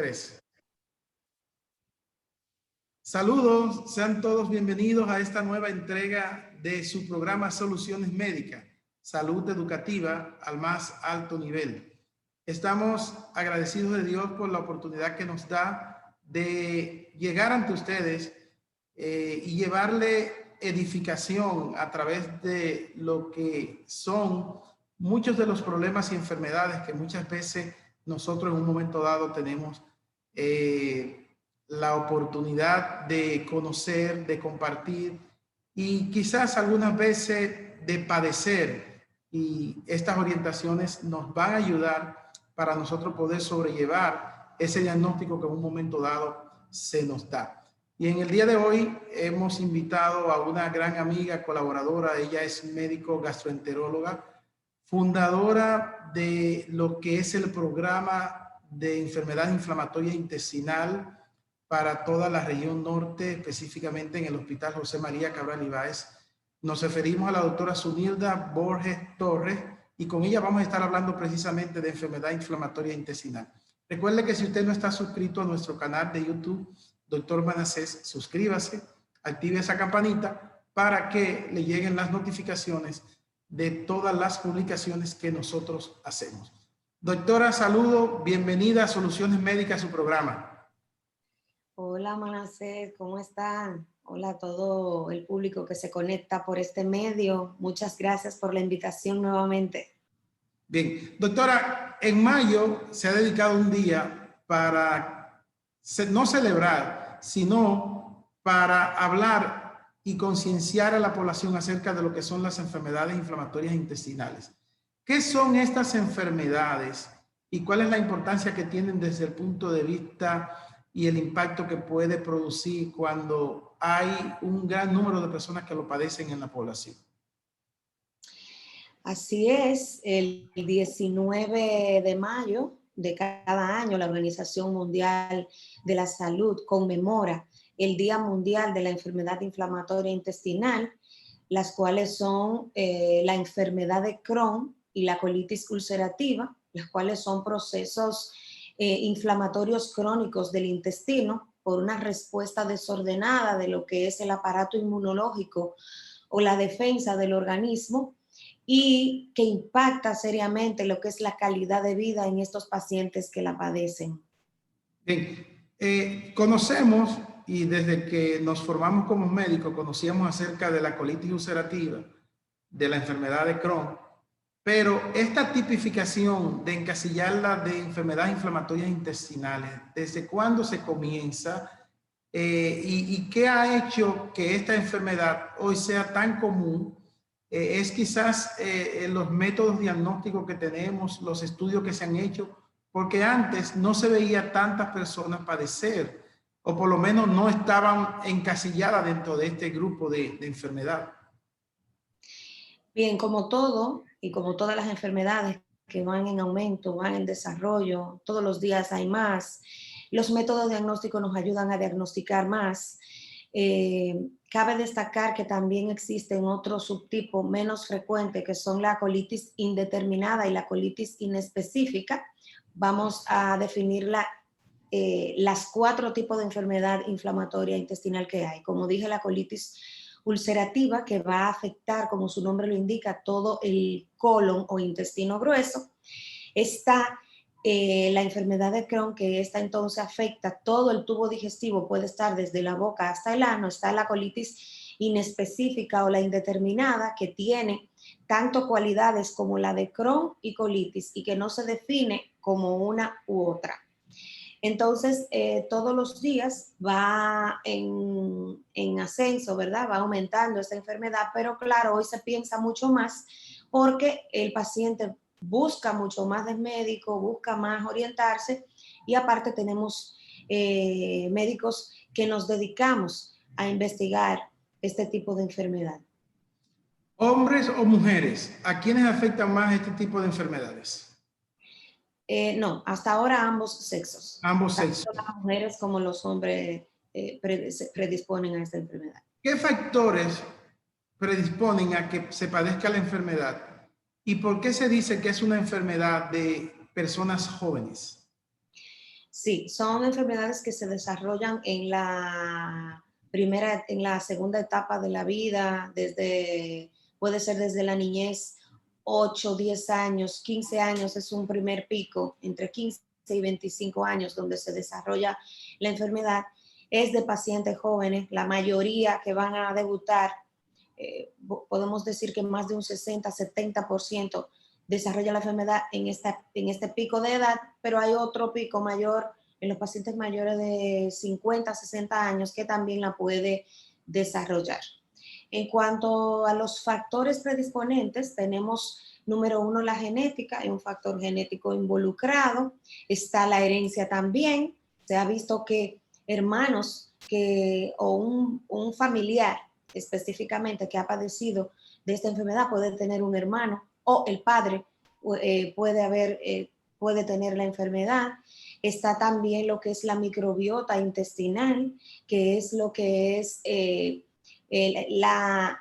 Tres. Saludos, sean todos bienvenidos a esta nueva entrega de su programa Soluciones Médicas, Salud Educativa al más alto nivel. Estamos agradecidos de Dios por la oportunidad que nos da de llegar ante ustedes y llevarle edificación a través de lo que son muchos de los problemas y enfermedades que muchas veces nosotros en un momento dado tenemos la oportunidad de conocer, de compartir y quizás algunas veces de padecer. Y estas orientaciones nos van a ayudar para nosotros poder sobrellevar ese diagnóstico que en un momento dado se nos da. Y en el día de hoy hemos invitado a una gran amiga, colaboradora. Ella es médico gastroenteróloga, fundadora de lo que es el programa de enfermedad inflamatoria intestinal para toda la región norte, específicamente en el Hospital José María Cabral Ibáez. Nos referimos a la doctora Zunilda Borges Torres y con ella vamos a estar hablando precisamente de enfermedad inflamatoria intestinal. Recuerde que si usted no está suscrito a nuestro canal de YouTube, Doctor Manassés, suscríbase, active esa campanita para que le lleguen las notificaciones de todas las publicaciones que nosotros hacemos. Doctora, saludo, bienvenida a Soluciones Médicas, su programa. Hola Manassés, ¿cómo están? Hola a todo el público que se conecta por este medio. Muchas gracias por la invitación nuevamente. Bien, doctora, en mayo se ha dedicado un día para no celebrar, sino para hablar y concienciar a la población acerca de lo que son las enfermedades inflamatorias intestinales. ¿Qué son estas enfermedades y cuál es la importancia que tienen desde el punto de vista y el impacto que puede producir cuando hay un gran número de personas que lo padecen en la población? Así es, el 19 de mayo de cada año la Organización Mundial de la Salud conmemora el Día Mundial de la Enfermedad Inflamatoria Intestinal, las cuales son la enfermedad de Crohn y la colitis ulcerativa, las cuales son procesos inflamatorios crónicos del intestino por una respuesta desordenada de lo que es el aparato inmunológico o la defensa del organismo, y que impacta seriamente lo que es la calidad de vida en estos pacientes que la padecen. Bien, conocemos y desde que nos formamos como médicos conocíamos acerca de la colitis ulcerativa, de la enfermedad de Crohn, pero esta tipificación de encasillarla de enfermedades inflamatorias intestinales, ¿desde cuándo se comienza? ¿Y qué ha hecho que esta enfermedad hoy sea tan común? Es quizás los métodos diagnósticos que tenemos, los estudios que se han hecho, porque antes no se veía tantas personas padecer, o por lo menos no estaban encasilladas dentro de este grupo de enfermedad. Bien, como todo y como todas las enfermedades que van en aumento, van en desarrollo, todos los días hay más. Los métodos diagnósticos nos ayudan a diagnosticar más. Cabe destacar que también existen otros subtipos menos frecuentes que son la colitis indeterminada y la colitis inespecífica. Vamos a definir las 4 tipos de enfermedad inflamatoria intestinal que hay. Como dije, la colitis ulcerativa, que va a afectar, como su nombre lo indica, todo el colon o intestino grueso. Está la enfermedad de Crohn, que esta entonces afecta todo el tubo digestivo, puede estar desde la boca hasta el ano. Está la colitis inespecífica o la indeterminada, que tiene tanto cualidades como la de Crohn y colitis y que no se define como una u otra. Entonces, todos los días va en ascenso, ¿verdad? Va aumentando esta enfermedad, pero claro, hoy se piensa mucho más porque el paciente busca mucho más del médico, busca más orientarse, y aparte tenemos médicos que nos dedicamos a investigar este tipo de enfermedad. ¿Hombres o mujeres? ¿A quiénes afectan más este tipo de enfermedades? No, hasta ahora ambos sexos. Ambos sexos. Tanto las mujeres como los hombres predisponen a esta enfermedad. ¿Qué factores predisponen a que se padezca la enfermedad? ¿Y por qué se dice que es una enfermedad de personas jóvenes? Sí, son enfermedades que se desarrollan en la segunda etapa de la vida, puede ser desde la niñez, 8, 10 años, 15 años es un primer pico, entre 15 y 25 años donde se desarrolla la enfermedad. Es de pacientes jóvenes, la mayoría que van a debutar, podemos decir que más de un 60-70% desarrolla la enfermedad en este pico de edad, pero hay otro pico mayor en los pacientes mayores de 50-60 años que también la puede desarrollar. En cuanto a los factores predisponentes, tenemos número 1 la genética, hay un factor genético involucrado, está la herencia también, se ha visto que hermanos o un familiar específicamente que ha padecido de esta enfermedad puede tener un hermano o el padre puede tener la enfermedad. Está también lo que es la microbiota intestinal, que es lo que es la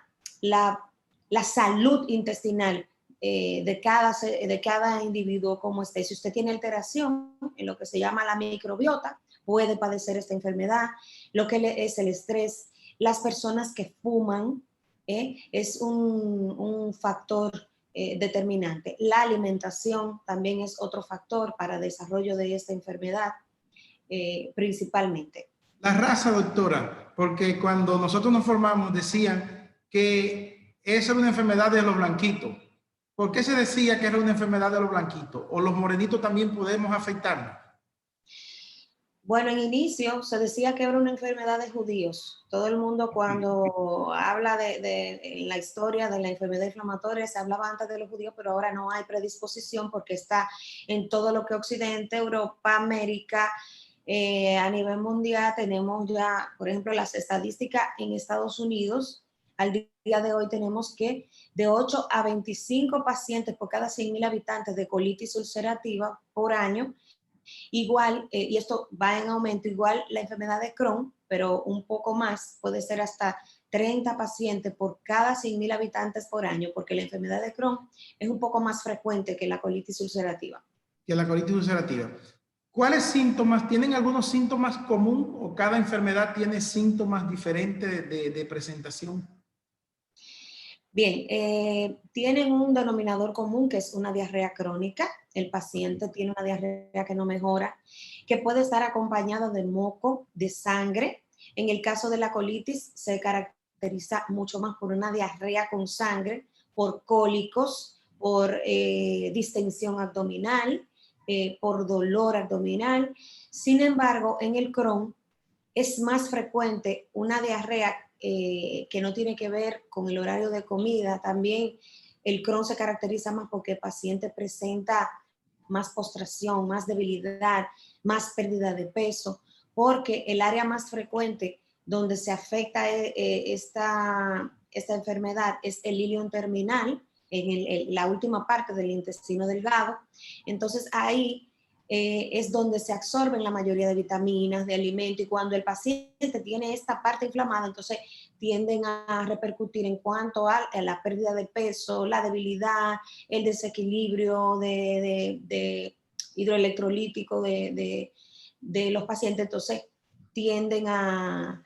salud intestinal de cada individuo como esté. Si usted tiene alteración en lo que se llama la microbiota, puede padecer esta enfermedad. Lo que es el estrés, las personas que fuman, es un factor determinante. La alimentación también es otro factor para el desarrollo de esta enfermedad, principalmente. La raza, doctora, porque cuando nosotros nos formamos decían que esa era una enfermedad de los blanquitos. ¿Por qué se decía que era una enfermedad de los blanquitos? ¿O los morenitos también podemos afectarnos? Bueno, en inicio se decía que era una enfermedad de judíos. Todo el mundo cuando habla en la historia de la enfermedad inflamatoria se hablaba antes de los judíos, pero ahora no hay predisposición porque está en todo lo que Occidente, Europa, América, a nivel mundial tenemos ya, por ejemplo, las estadísticas en Estados Unidos. Al día de hoy tenemos que de 8 a 25 pacientes por cada 100.000 habitantes de colitis ulcerativa por año. Igual, y esto va en aumento, igual la enfermedad de Crohn, pero un poco más, puede ser hasta 30 pacientes por cada 100.000 habitantes por año, porque la enfermedad de Crohn es un poco más frecuente que la colitis ulcerativa. Que la colitis ulcerativa. ¿Cuáles síntomas? ¿Tienen algunos síntomas comunes o cada enfermedad tiene síntomas diferentes de presentación? Bien, tienen un denominador común que es una diarrea crónica. El paciente tiene una diarrea que no mejora, que puede estar acompañado de moco, de sangre. En el caso de la colitis se caracteriza mucho más por una diarrea con sangre, por cólicos, por distensión abdominal, por dolor abdominal. Sin embargo, en el Crohn es más frecuente una diarrea que no tiene que ver con el horario de comida. También el Crohn se caracteriza más porque el paciente presenta más postración, más debilidad, más pérdida de peso, porque el área más frecuente donde se afecta esta enfermedad es el ilion terminal, en la última parte del intestino delgado. Entonces ahí es donde se absorben la mayoría de vitaminas, de alimentos, y cuando el paciente tiene esta parte inflamada, entonces tienden a repercutir en cuanto a la pérdida de peso, la debilidad, el desequilibrio de hidroelectrolítico de los pacientes, entonces tiende a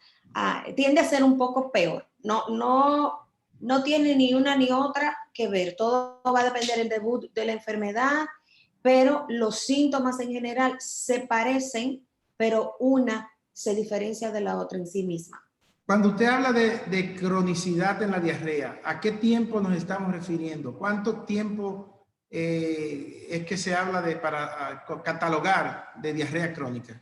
ser un poco peor. No tiene ni una ni otra que ver, todo va a depender del debut de la enfermedad, pero los síntomas en general se parecen, pero una se diferencia de la otra en sí misma. Cuando usted habla de cronicidad en la diarrea, ¿a qué tiempo nos estamos refiriendo? ¿Cuánto tiempo es que se habla para catalogar de diarrea crónica?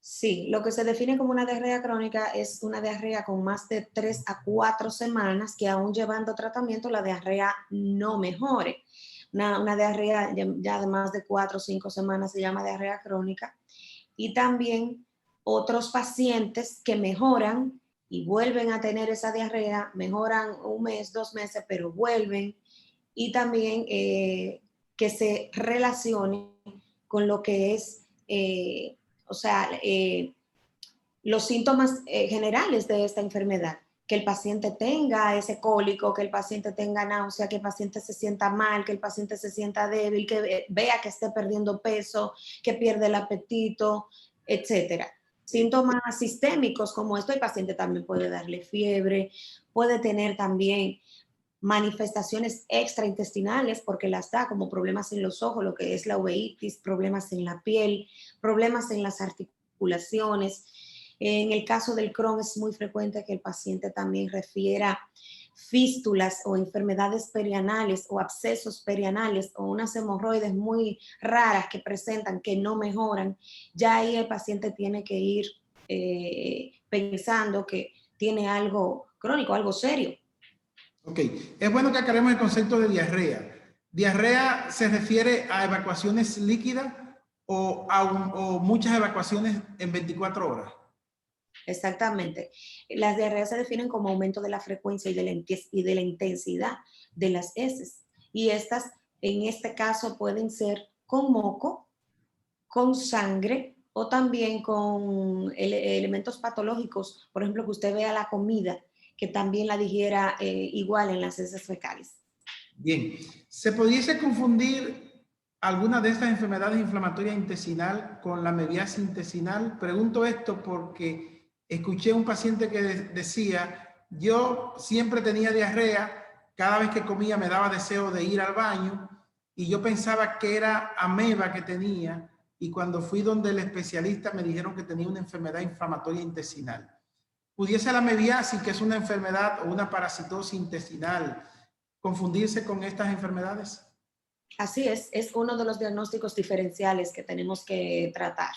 Sí, lo que se define como una diarrea crónica es una diarrea con más de 3 a 4 semanas que aún llevando tratamiento la diarrea no mejore. Una diarrea ya de más de 4 o 5 semanas se llama diarrea crónica. Y también otros pacientes que mejoran y vuelven a tener esa diarrea, mejoran un mes, 2 meses, pero vuelven. Y también que se relacione con lo que es, o sea, los síntomas generales de esta enfermedad, que el paciente tenga ese cólico, que el paciente tenga náusea, que el paciente se sienta mal, que el paciente se sienta débil, que vea que esté perdiendo peso, que pierde el apetito, etcétera. Síntomas sistémicos como esto, el paciente también puede darle fiebre, puede tener también manifestaciones extraintestinales porque las da, como problemas en los ojos, lo que es la uveitis, problemas en la piel, problemas en las articulaciones. En el caso del Crohn es muy frecuente que el paciente también refiera fístulas o enfermedades perianales o abscesos perianales o unas hemorroides muy raras que presentan que no mejoran. Ya ahí el paciente tiene que ir pensando que tiene algo crónico, algo serio. Ok, es bueno que aclaremos el concepto de diarrea. ¿Diarrea se refiere a evacuaciones líquidas o muchas evacuaciones en 24 horas? Exactamente. Las diarreas se definen como aumento de la frecuencia y de la intensidad de las heces. Y estas, en este caso, pueden ser con moco, con sangre o también con elementos patológicos, por ejemplo, que usted vea la comida, que también la digiera igual en las heces fecales. Bien, ¿se pudiese confundir alguna de estas enfermedades inflamatorias intestinal con la mebiasis intestinal? Pregunto esto porque escuché un paciente que decía, yo siempre tenía diarrea, cada vez que comía me daba deseo de ir al baño y yo pensaba que era ameba que tenía y cuando fui donde el especialista me dijeron que tenía una enfermedad inflamatoria intestinal. ¿Pudiese la mebiasis, que es una enfermedad o una parasitosis intestinal, confundirse con estas enfermedades? Así es uno de los diagnósticos diferenciales que tenemos que tratar.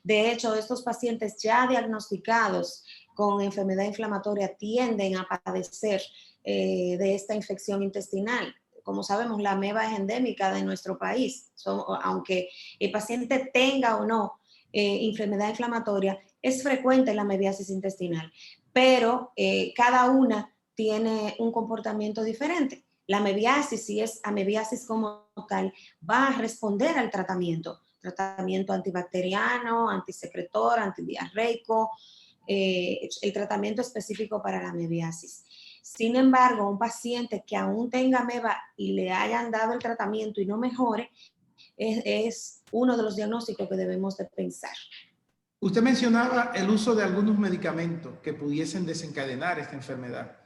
De hecho, estos pacientes ya diagnosticados con enfermedad inflamatoria tienden a padecer de esta infección intestinal. Como sabemos, la ameba es endémica de nuestro país. Aunque el paciente tenga o no enfermedad inflamatoria, es frecuente la mebiasis intestinal, pero cada una tiene un comportamiento diferente. La amebiasis, si es amebiasis como tal, va a responder al tratamiento antibacteriano, antisecretor, antidiarreico, el tratamiento específico para la amebiasis. Sin embargo, un paciente que aún tenga ameba y le hayan dado el tratamiento y no mejore, es uno de los diagnósticos que debemos de pensar. Usted mencionaba el uso de algunos medicamentos que pudiesen desencadenar esta enfermedad.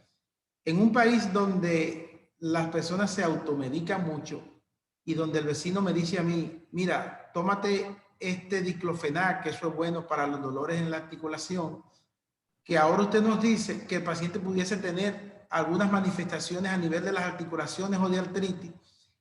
En un país donde las personas se automedican mucho y donde el vecino me dice a mí, mira, tómate este diclofenac, que eso es bueno para los dolores en la articulación, que ahora usted nos dice que el paciente pudiese tener algunas manifestaciones a nivel de las articulaciones o de artritis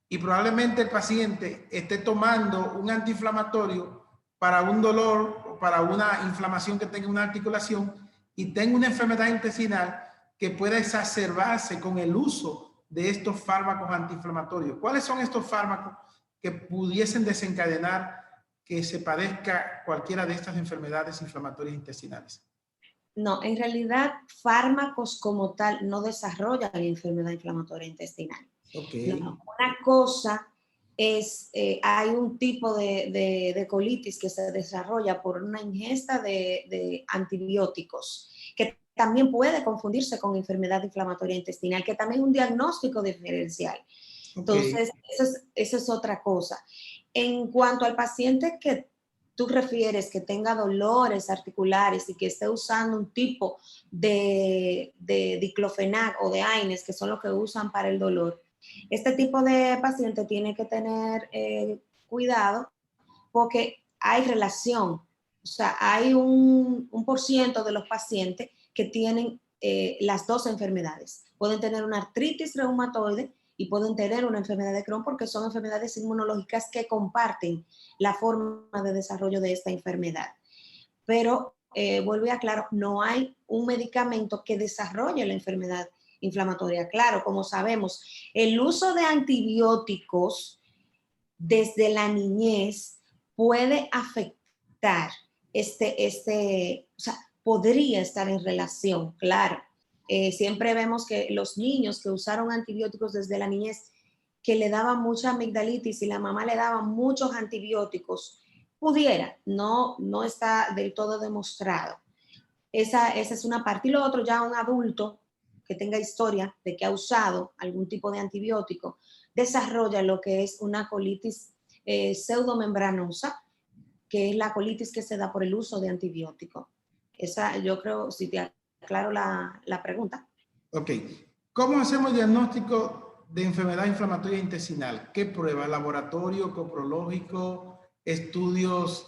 y probablemente el paciente esté tomando un antiinflamatorio para un dolor o para una inflamación que tenga una articulación y tenga una enfermedad intestinal que pueda exacerbarse con el uso de estos fármacos antiinflamatorios. ¿Cuáles son estos fármacos que pudiesen desencadenar que se padezca cualquiera de estas enfermedades inflamatorias intestinales? No, en realidad fármacos como tal no desarrollan la enfermedad inflamatoria intestinal. Ok. No, una cosa es, hay un tipo de colitis que se desarrolla por una ingesta de antibióticos, que también puede confundirse con enfermedad inflamatoria intestinal, que también es un diagnóstico diferencial. Ok. Entonces, eso es otra cosa. En cuanto al paciente que tú refieres que tenga dolores articulares y que esté usando un tipo de diclofenac o de AINES, que son los que usan para el dolor, este tipo de paciente tiene que tener cuidado porque hay relación. O sea, hay un por ciento de los pacientes que tienen las dos enfermedades. Pueden tener una artritis reumatoide y pueden tener una enfermedad de Crohn porque son enfermedades inmunológicas que comparten la forma de desarrollo de esta enfermedad. Pero, vuelvo y aclaro, no hay un medicamento que desarrolle la enfermedad inflamatoria. Claro, como sabemos, el uso de antibióticos desde la niñez puede afectar o sea, podría estar en relación, claro. Siempre vemos que los niños que usaron antibióticos desde la niñez, que le daban mucha amigdalitis y la mamá le daba muchos antibióticos, pudiera, no está del todo demostrado. Esa es una parte. Y lo otro, ya un adulto que tenga historia de que ha usado algún tipo de antibiótico, desarrolla lo que es una colitis pseudomembranosa, que es la colitis que se da por el uso de antibióticos. Esa, yo creo, si te aclaro la pregunta. Ok. ¿Cómo hacemos diagnóstico de enfermedad inflamatoria intestinal? ¿Qué pruebas? ¿Laboratorio, coprológico, estudios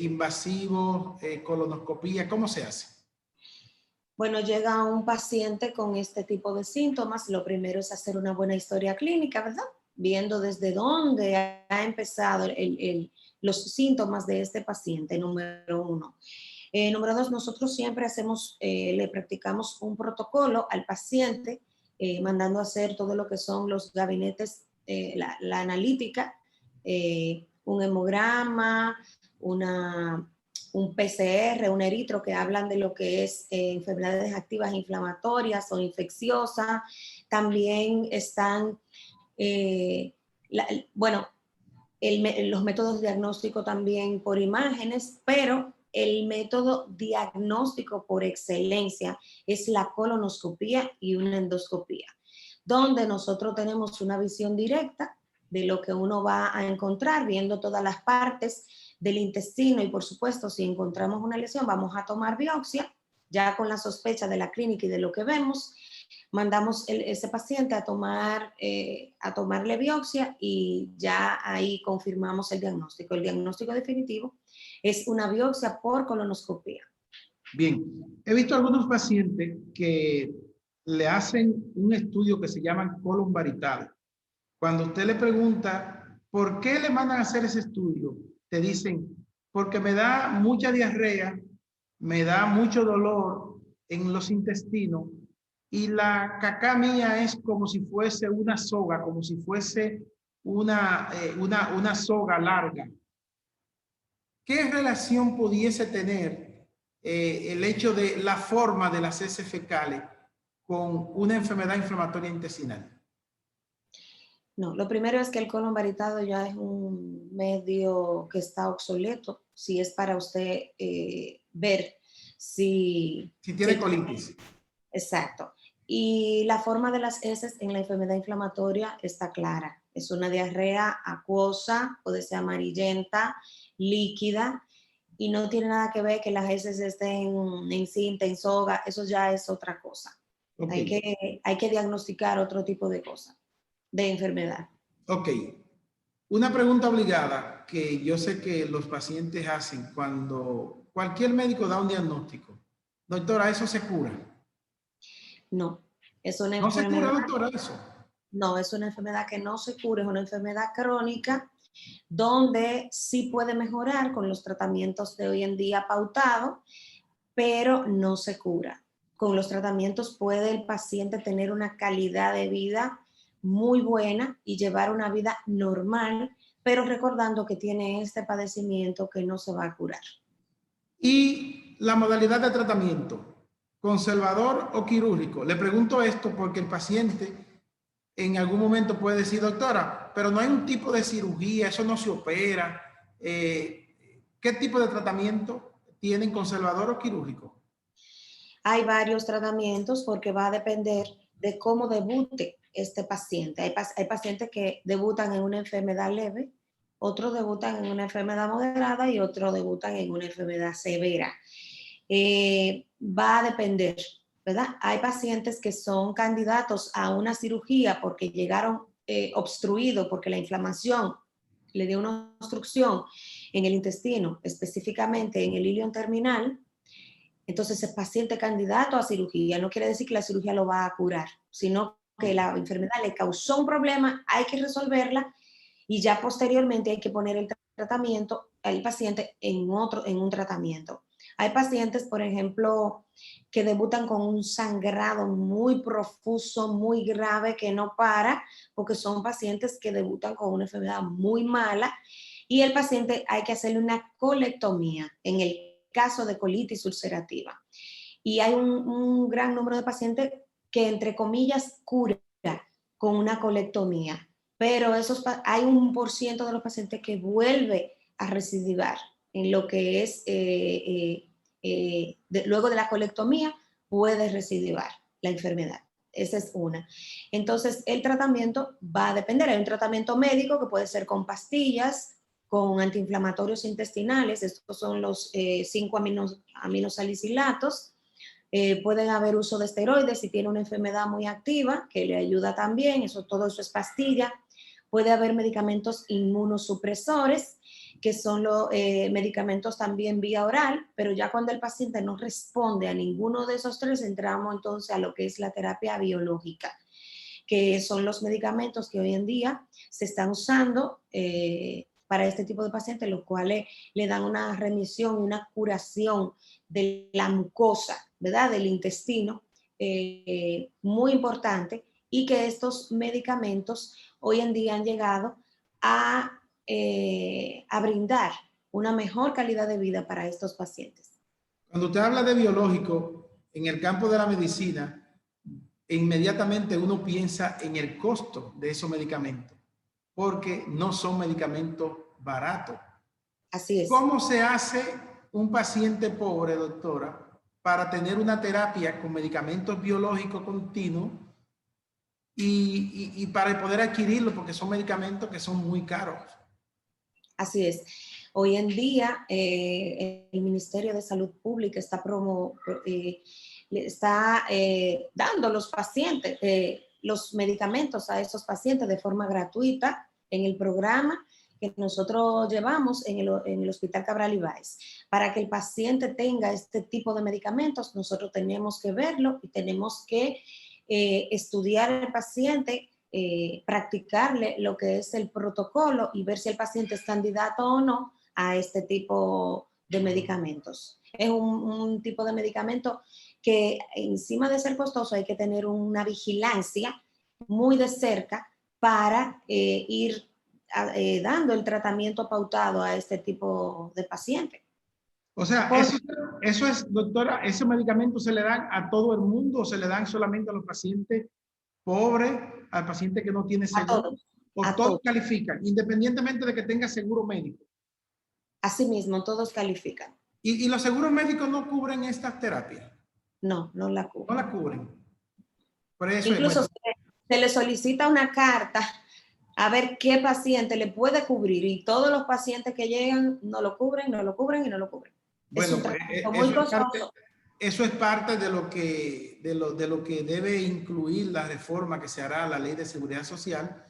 invasivos, colonoscopía? ¿Cómo se hace? Bueno, llega un paciente con este tipo de síntomas. Lo primero es hacer una buena historia clínica, ¿verdad? Viendo desde dónde ha empezado los síntomas de este paciente, número uno. Número dos, nosotros siempre le practicamos un protocolo al paciente, mandando a hacer todo lo que son los gabinetes, la analítica, un hemograma, un PCR, un eritro, que hablan de lo que es enfermedades activas inflamatorias o infecciosas. También están, eh, la, bueno, los métodos diagnósticos también por imágenes, pero el método diagnóstico por excelencia es la colonoscopía y una endoscopía, donde nosotros tenemos una visión directa de lo que uno va a encontrar, viendo todas las partes del intestino, y por supuesto, si encontramos una lesión, vamos a tomar biopsia, ya con la sospecha de la clínica y de lo que vemos. Mandamos ese paciente a tomarle biopsia y ya ahí confirmamos el diagnóstico. El diagnóstico definitivo es una biopsia por colonoscopia. Bien, he visto algunos pacientes que le hacen un estudio que se llama colon varictal. Cuando usted le pregunta por qué le mandan a hacer ese estudio, te dicen, porque me da mucha diarrea, me da mucho dolor en los intestinos y la caca mía es como si fuese una soga, como si fuese una soga larga. ¿Qué relación pudiese tener el hecho de la forma de las heces fecales con una enfermedad inflamatoria intestinal? No, lo primero es que el colon varitado ya es un medio que está obsoleto, si es para usted ver Si si tiene el colitis. exacto. Y la forma de las heces en la enfermedad inflamatoria está clara. Es una diarrea acuosa, puede ser amarillenta, líquida, y no tiene nada que ver que las heces estén en cinta, en soga, eso ya es otra cosa. Ok, Hay que diagnosticar otro tipo de cosas, de enfermedad. ok. Una pregunta obligada que yo sé que los pacientes hacen cuando cualquier médico da un diagnóstico. Doctora, ¿eso se cura? No, es una No se cura, enfermedad, doctora, eso. no, es una enfermedad que no se cura, es una enfermedad crónica donde sí puede mejorar con los tratamientos de hoy en día pautados, pero no se cura. Con los tratamientos puede el paciente tener una calidad de vida muy buena y llevar una vida normal, pero recordando que tiene este padecimiento que no se va a curar. Y la modalidad de tratamiento, conservador o quirúrgico. Le pregunto esto porque el paciente en algún momento puede decir, doctora, pero no hay un tipo de cirugía, eso no se opera. ¿Qué tipo de tratamiento tienen, conservador o quirúrgico? Hay varios tratamientos porque va a depender de cómo debute este paciente. Hay pacientes que debutan en una enfermedad leve, otros debutan en una enfermedad moderada y otros debutan en una enfermedad severa. Va a depender, ¿verdad? Hay pacientes que son candidatos a una cirugía porque llegaron obstruidos, porque la inflamación le dio una obstrucción en el intestino, específicamente en el ilion terminal. Entonces, el paciente candidato a cirugía no quiere decir que la cirugía lo va a curar, sino que la enfermedad le causó un problema, hay que resolverla y ya posteriormente hay que poner el tratamiento al paciente en un tratamiento. Hay pacientes, por ejemplo, que debutan con un sangrado muy profuso, muy grave, que no para, porque son pacientes que debutan con una enfermedad muy mala y el paciente hay que hacerle una colectomía en el caso de colitis ulcerativa. Y hay un gran número de pacientes que, entre comillas, cura con una colectomía, pero hay un por ciento de los pacientes que vuelve a recidivar en lo que es, luego de la colectomía, puede recidivar la enfermedad. Esa es una. Entonces, el tratamiento va a depender. Hay un tratamiento médico que puede ser con pastillas, con antiinflamatorios intestinales. Estos son los 5 aminosalicilatos. Pueden haber uso de esteroides si tiene una enfermedad muy activa, que le ayuda también. Todo eso es pastilla. Puede haber medicamentos inmunosupresores, que son los medicamentos también vía oral, pero ya cuando el paciente no responde a ninguno de esos tres, entramos entonces a lo que es la terapia biológica, que son los medicamentos que hoy en día se están usando para este tipo de pacientes, los cuales le dan una remisión, una curación de la mucosa, ¿verdad? Del intestino, muy importante, y que estos medicamentos hoy en día han llegado a brindar una mejor calidad de vida para estos pacientes. Cuando usted habla de biológico, en el campo de la medicina, inmediatamente uno piensa en el costo de esos medicamentos, porque no son medicamentos baratos. Así es. ¿Cómo se hace un paciente pobre, doctora, para tener una terapia con medicamentos biológicos continuos y para poder adquirirlo? Porque son medicamentos que son muy caros. Así es. Hoy en día el Ministerio de Salud Pública está dando los pacientes, los medicamentos a esos pacientes de forma gratuita en el programa que nosotros llevamos en el Hospital Cabral Ibáez. Para que el paciente tenga este tipo de medicamentos, nosotros tenemos que verlo y tenemos que estudiar al paciente, practicarle lo que es el protocolo y ver si el paciente es candidato o no a este tipo de medicamentos. Es un tipo de medicamento que encima de ser costoso hay que tener una vigilancia muy de cerca para ir dando el tratamiento pautado a este tipo de paciente. O sea, eso es, doctora, ¿esos medicamentos se le dan a todo el mundo o se le dan solamente a los pacientes pobres, al paciente que no tiene seguro? ¿O todos califican, independientemente de que tenga seguro médico? Asimismo, todos califican. ¿Y los seguros médicos no cubren estas terapias? No, no la cubren. No la cubren. Por eso incluso se le solicita una carta a ver qué paciente le puede cubrir y todos los pacientes que llegan no lo cubren, no lo cubren y no lo cubren. Bueno, es un muy costoso. Eso es parte de lo que debe incluir la reforma que se hará a la Ley de Seguridad Social,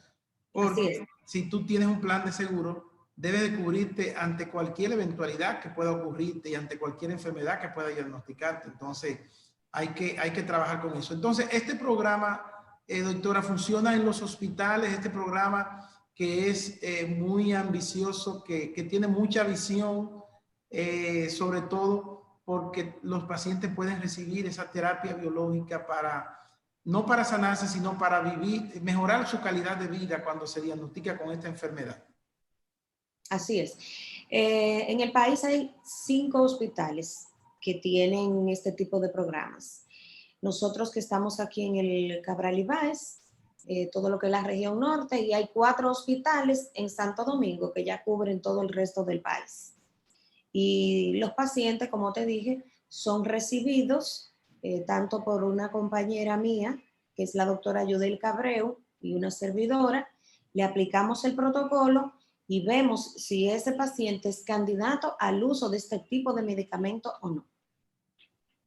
porque si tú tienes un plan de seguro, debe de cubrirte ante cualquier eventualidad que pueda ocurrirte y ante cualquier enfermedad que pueda diagnosticarte. Entonces, hay que trabajar con eso. Entonces, este programa, doctora, funciona en los hospitales, este programa que es muy ambicioso, que tiene mucha visión, sobre todo porque los pacientes pueden recibir esa terapia biológica no para sanarse, sino para vivir, mejorar su calidad de vida cuando se diagnostica con esta enfermedad. Así es. En el país hay 5 hospitales que tienen este tipo de programas. Nosotros que estamos aquí en el Cabral Ibáez, todo lo que es la región norte, y hay 4 hospitales en Santo Domingo que ya cubren todo el resto del país. Y los pacientes, como te dije, son recibidos tanto por una compañera mía, que es la doctora Yudel Cabreu, y una servidora. Le aplicamos el protocolo y vemos si ese paciente es candidato al uso de este tipo de medicamento o no.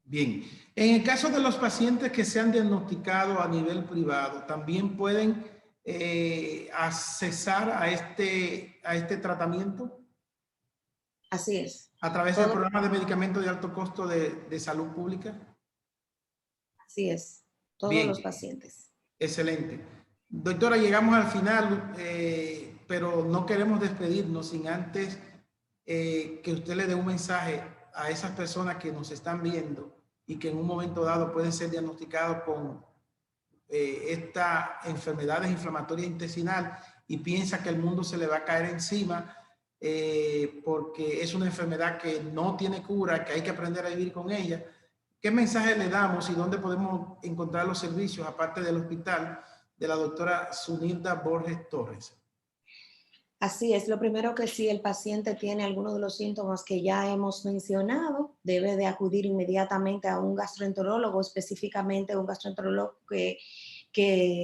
Bien, en el caso de los pacientes que se han diagnosticado a nivel privado, ¿también pueden accesar a este tratamiento? Así es. ¿A través del programa de medicamentos de alto costo de salud pública? Así es, todos los pacientes. Excelente. Doctora, llegamos al final, pero no queremos despedirnos sin antes que usted le dé un mensaje a esas personas que nos están viendo y que en un momento dado pueden ser diagnosticados con esta enfermedad inflamatoria intestinal y piensa que el mundo se le va a caer encima porque es una enfermedad que no tiene cura, que hay que aprender a vivir con ella. ¿Qué mensaje le damos y dónde podemos encontrar los servicios, aparte del hospital, de la doctora Zunilda Borges Torres? Así es, lo primero que si el paciente tiene alguno de los síntomas que ya hemos mencionado, debe de acudir inmediatamente a un gastroenterólogo, específicamente un gastroenterólogo que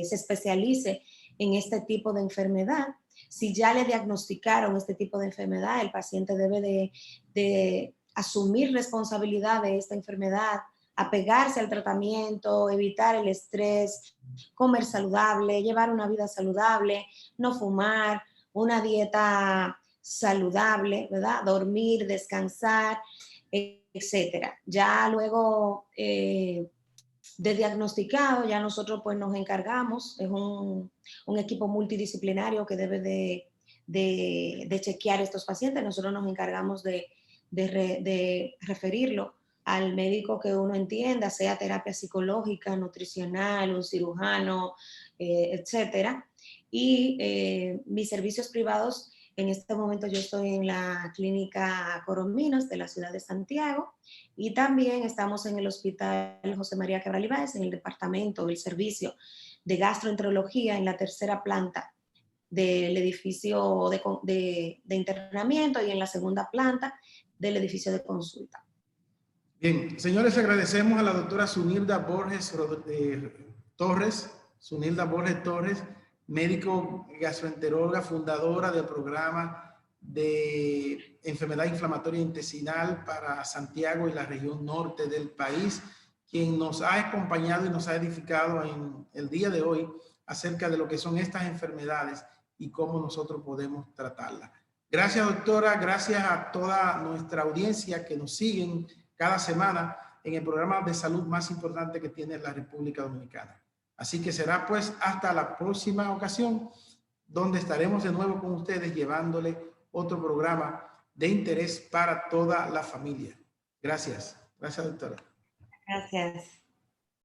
se especialice en este tipo de enfermedad. Si ya le diagnosticaron este tipo de enfermedad, el paciente debe de asumir responsabilidad de esta enfermedad, apegarse al tratamiento, evitar el estrés, comer saludable, llevar una vida saludable, no fumar, una dieta saludable, ¿verdad? Dormir, descansar, etcétera. Ya luego de diagnosticado, ya nosotros pues nos encargamos, es un equipo multidisciplinario que debe de chequear estos pacientes, nosotros nos encargamos de referirlo al médico que uno entienda, sea terapia psicológica, nutricional, un cirujano, etcétera. Y mis servicios privados, en este momento yo estoy en la clínica Corominas de la ciudad de Santiago y también estamos en el Hospital José María Cabral Ibáez, en el departamento del servicio de gastroenterología en la tercera planta del edificio de internamiento y en la segunda planta del edificio de consulta. Bien, señores, agradecemos a la doctora Zunilda Borges Torres, Zunilda Borges Torres, médico gastroenteróloga, fundadora del programa de enfermedad inflamatoria intestinal para Santiago y la región norte del país, quien nos ha acompañado y nos ha edificado en el día de hoy acerca de lo que son estas enfermedades y cómo nosotros podemos tratarlas. Gracias, doctora, gracias a toda nuestra audiencia que nos siguen cada semana en el programa de salud más importante que tiene la República Dominicana. Así que será pues hasta la próxima ocasión, donde estaremos de nuevo con ustedes llevándole otro programa de interés para toda la familia. Gracias. Gracias, doctora. Gracias.